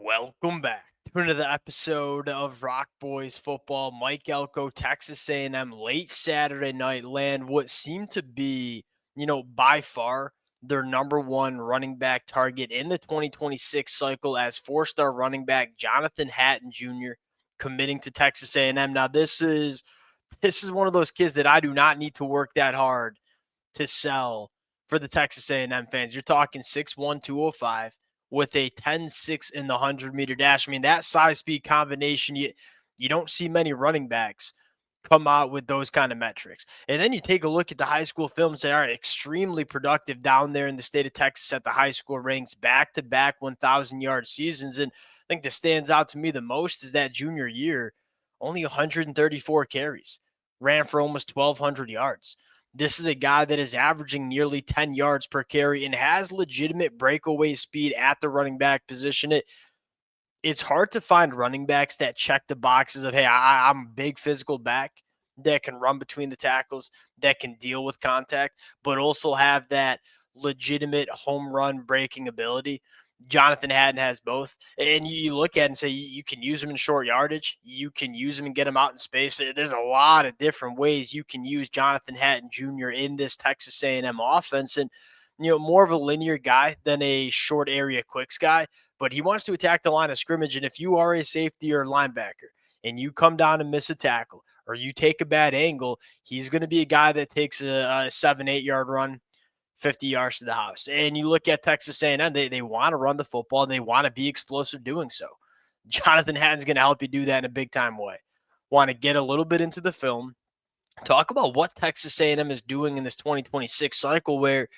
Welcome back to another episode of Rock Boys Football. Mike Elko, Texas A&M, late Saturday night land what seemed to be, by far their number one running back target in the 2026 cycle as four-star running back Jonathan Hatton Jr. committing to Texas A&M. Now this is one of those kids that I do not need to work that hard to sell for the Texas A&M fans. You're talking 6'1", 205 with a 10.6 in the 100-meter dash. I mean, that size speed combination, you don't see many running backs come out with those kind of metrics. And then you take a look at the high school film and say, all right, extremely productive down there in the state of Texas at the high school ranks, back-to-back 1,000-yard seasons. And I think that stands out to me the most is that junior year, only 134 carries, ran for almost 1,200 yards. This is a guy that is averaging nearly 10 yards per carry and has legitimate breakaway speed at the running back position. It's hard to find running backs that check the boxes of, hey, I'm a big physical back that can run between the tackles, that can deal with contact, but also have that legitimate home run breaking ability. Jonathan Hatton has both. And you look at it and say you can use him in short yardage. You can use him and get him out in space. There's a lot of different ways you can use Jonathan Hatton Jr. in this Texas A&M offense. And, more of a linear guy than a short area quicks guy, but he wants to attack the line of scrimmage. And if you are a safety or linebacker and you come down and miss a tackle or you take a bad angle, he's going to be a guy that takes a 7-8 yard run, 50 yards to the house. And you look at Texas A&M, they want to run the football and they want to be explosive doing so. Jonathan Hatton's going to help you do that in a big time way. Want to get a little bit into the film, talk about what Texas A&M is doing in this 2026 cycle where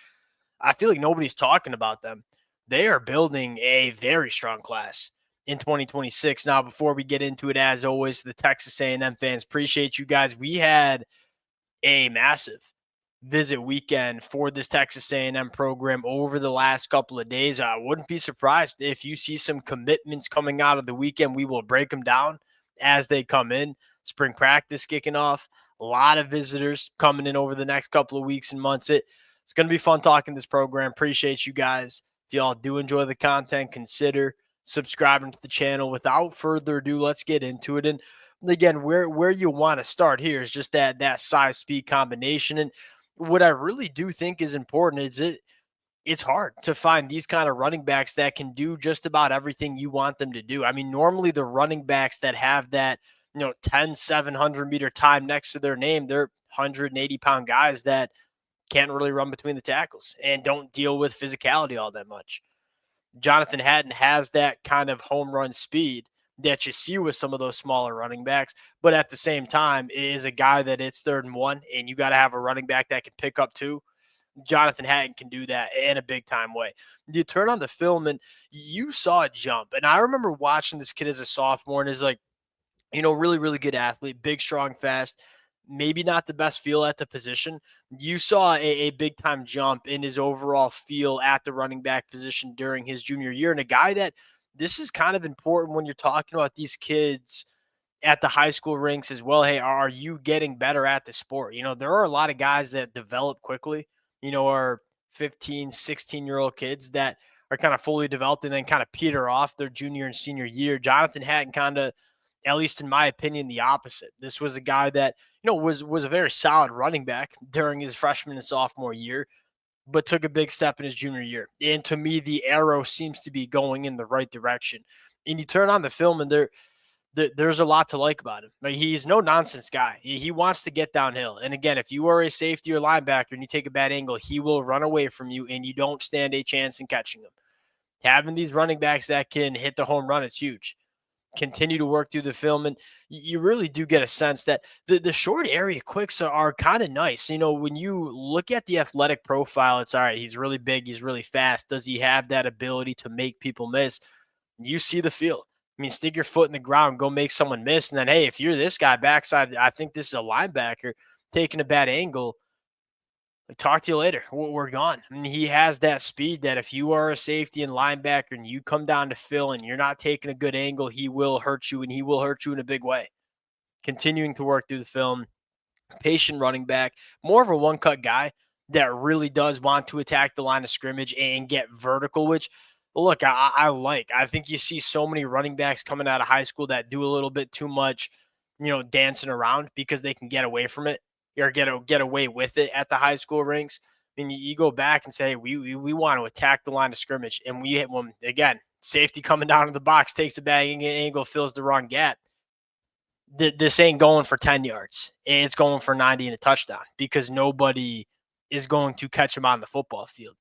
I feel like nobody's talking about them. They are building a very strong class in 2026. Now, before we get into it, as always, the Texas A&M fans, appreciate you guys. We had a massive visit weekend for this Texas A&M program over the last couple of days. I wouldn't be surprised if you see some commitments coming out of the weekend. We will break them down as they come in. Spring practice kicking off. A lot of visitors coming in over the next couple of weeks and months. It's going to be fun talking this program. Appreciate you guys. If y'all do enjoy the content, consider subscribing to the channel. Without further ado, let's get into it. And again, where you want to start here is just that size speed combination. And what I really do think is important is it's hard to find these kind of running backs that can do just about everything you want them to do. I mean, normally the running backs that have that, 10, 700-meter time next to their name, they're 180-pound guys that can't really run between the tackles and don't deal with physicality all that much. Jonathan Hatton has that kind of home run speed that you see with some of those smaller running backs, but at the same time is a guy that it's 3rd and 1, and you got to have a running back that can pick up 2. Jonathan Hatton can do that in a big time way. You turn on the film and you saw a jump. And I remember watching this kid as a sophomore and is like, really, really good athlete, big, strong, fast, maybe not the best feel at the position. You saw a big time jump in his overall feel at the running back position during his junior year. And a guy that this is kind of important when you're talking about these kids at the high school ranks as well. Hey, are you getting better at the sport? There are a lot of guys that develop quickly, are 15, 16-year-old kids that are kind of fully developed and then kind of peter off their junior and senior year. Jonathan Hatton kind of, at least in my opinion, the opposite. This was a guy that, was a very solid running back during his freshman and sophomore year, but took a big step in his junior year. And to me, the arrow seems to be going in the right direction. And you turn on the film and there's a lot to like about him. Like, he's no nonsense guy. He wants to get downhill. And again, if you are a safety or linebacker and you take a bad angle, he will run away from you and you don't stand a chance in catching him. Having these running backs that can hit the home run, it's huge. Continue to work through the film, and you really do get a sense that the short area quicks are kind of nice. When you look at the athletic profile, it's all right. He's really big. He's really fast. Does he have that ability to make people miss? You see the field. I mean, stick your foot in the ground, go make someone miss. And then, hey, if you're this guy backside, I think this is a linebacker taking a bad angle. Talk to you later. We're gone. I mean, he has that speed that if you are a safety and linebacker and you come down to Phil and you're not taking a good angle, he will hurt you, and he will hurt you in a big way. Continuing to work through the film, patient running back, more of a one-cut guy that really does want to attack the line of scrimmage and get vertical, which look, I think you see so many running backs coming out of high school that do a little bit too much, dancing around because they can get away from it or get away with it at the high school ranks. And you go back and say, we want to attack the line of scrimmage, and we hit one again. Safety coming down to the box, takes a bagging angle, fills the wrong gap. This ain't going for 10 yards. It's going for 90 and a touchdown because nobody is going to catch him on the football field.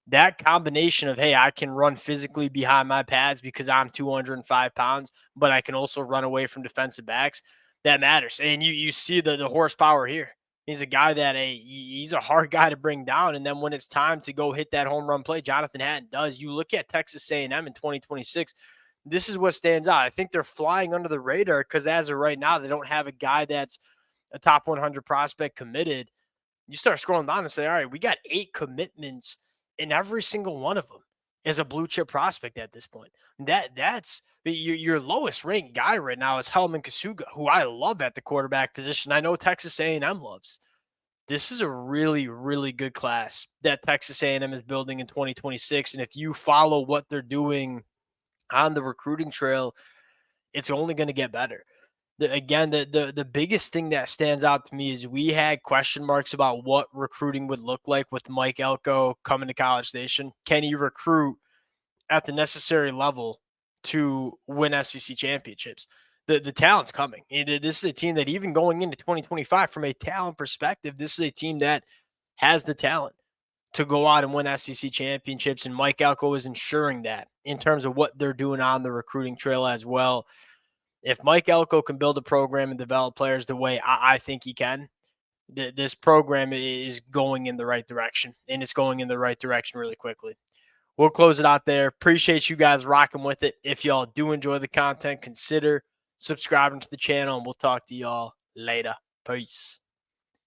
That combination of, hey, I can run physically behind my pads because I'm 205 pounds, but I can also run away from defensive backs, that matters. And you see the horsepower here. He's a guy that he's a hard guy to bring down. And then when it's time to go hit that home run play, Jonathan Hatton does. You look at Texas A&M in 2026, this is what stands out. I think they're flying under the radar because as of right now, they don't have a guy that's a top 100 prospect committed. You start scrolling down and say, all right, we got 8 commitments, and every single one of them is a blue chip prospect at this point. That's your lowest ranked guy right now is Hellman Kasuga, who I love at the quarterback position. I know Texas A&M loves. This is a really, really good class that Texas A&M is building in 2026. And if you follow what they're doing on the recruiting trail, it's only going to get better. The biggest thing that stands out to me is we had question marks about what recruiting would look like with Mike Elko coming to College Station. Can he recruit at the necessary level to win SEC championships? The talent's coming. This is a team that even going into 2025, from a talent perspective, this is a team that has the talent to go out and win SEC championships, and Mike Elko is ensuring that in terms of what they're doing on the recruiting trail as well. If Mike Elko can build a program and develop players the way I think he can, this program is going in the right direction, and it's going in the right direction really quickly. We'll close it out there. Appreciate you guys rocking with it. If y'all do enjoy the content, consider subscribing to the channel, and we'll talk to y'all later. Peace.